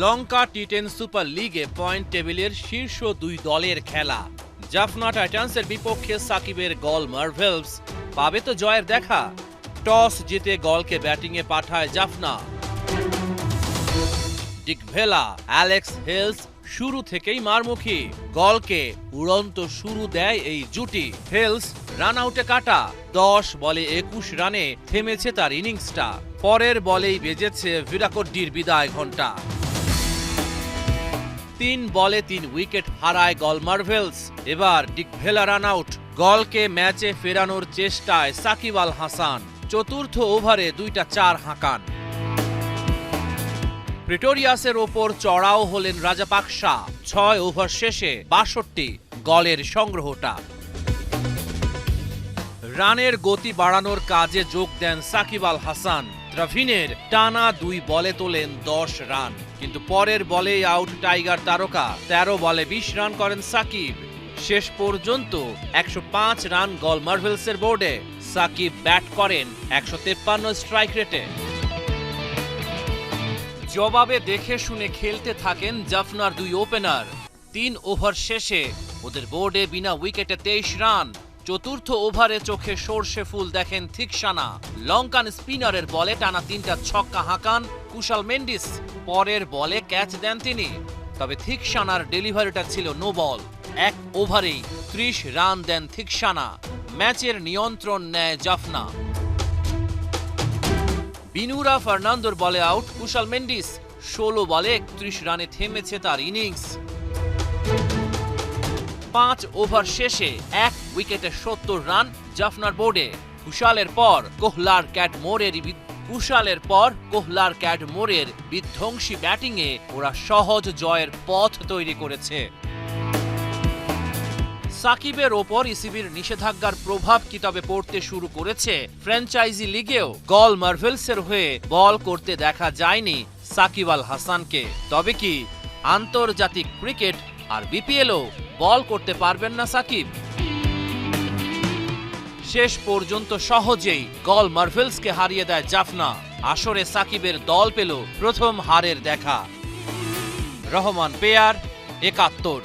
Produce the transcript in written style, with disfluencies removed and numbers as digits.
লঙ্কা টি10 super লিগে point টেবিলের শীর্ষ দুই দলের খেলা। জাফনা টাইটান্সের বিপক্ষে সাকিবের গল মার্ভেলস পাবে তো জয়ের দেখা। টস জিতে গলকে ব্যাটিংয়ে পাঠায় জাফনা। ডিকভেলা অ্যালেক্স হেলস শুরু থেকেই মারমুখী। গলকে উড়ন্ত শুরু দেয় এই জুটি। হেলস রান আউটে কাটা। 10 বলে 21 রানে থেমেছে তার ইনিংসটা। পরের বলেই বেজেছে ভিরাকোড্ডির বিদায় ঘণ্টা। 3 বলে 3 উইকেট হারায় গল মার্ভেলস। এবার ডিকভেলা রান আউট। গলকে ম্যাচে ফেরানোর চেষ্টায় সাকিব আল হাসান। চতুর্থ ওভারে 2টা 4 হাঁকান। প্রিটোরিয়াসের ওপর চড়াও হলেন রাজাপাকসা। 6 ওভার শেষে 62 গলের সংগ্রহটা। রানের গতি বাড়ানোর কাজে যোগ দেন সাকিব আল হাসান। দ্রাভিনের টানা 2 বলে তোলেন 10 রান, কিন্তু পরের বলেই আউট টাইগার তারকা। 13 বলে 20 রান করেন সাকিব। শেষ পর্যন্ত 105 রান গল মার্ভেলসের বোর্ডে। সাকিব ব্যাট করেন 153 স্ট্রাইক রেটে। জবাবে দেখে শুনে খেলতে থাকেন জাফনার 2 ওপেনার। 3 ওভার শেষে ওদের বোর্ডে বিনা উইকেটে 23 রান। চতুর্থ ওভারে চোখে সর্ষে ফুল দেখেন থিকসানা। লঙ্কান স্পিনারের বলে টানা 3টা ছক্কা হাঁকান কুশাল মেন্ডিস। পরের বলে ক্যাচ দেন তিনি, তবে থিকসানার ডেলিভারিটা ছিল নো বল। 1 ওভারেই 30 রান দেন থিকসানা। ম্যাচের নিয়ন্ত্রণ নেয় জাফনা। বিনুরা ফার্নান্দোর বলে আউট কুশাল মেন্ডিস। 16 বলে 31 রানে থেমেছে তার ইনিংস। 5 ওভার শেষে 1 উইকেটে 70 রান জাফনার বোর্ডে। কুশালের পর কোহলার ক্যাডমোরের বিধ্বংসী ব্যাটিংয়ে ওরা সহজ জয়ের পথ তৈরি করেছে। সাকিবের ওপর ইসিবির নিষেধাজ্ঞার প্রভাব কি তবে পড়তে শুরু করেছে? ফ্র্যাঞ্চাইজি লিগেও গল মার্ভেলসের হয়ে বল করতে দেখা যায়নি সাকিব আল হাসানকে। তবে কি আন্তর্জাতিক ক্রিকেট আর বিপিএলও বল করতে পারবেন না সাকিব? শেষ পর্যন্ত সহজেই গল মার্ভেলসকে হারিয়ে দেয় জাফনা। আসরে সাকিবের দল পেল প্রথম হারের দেখা। রহমান পেয়ার 71।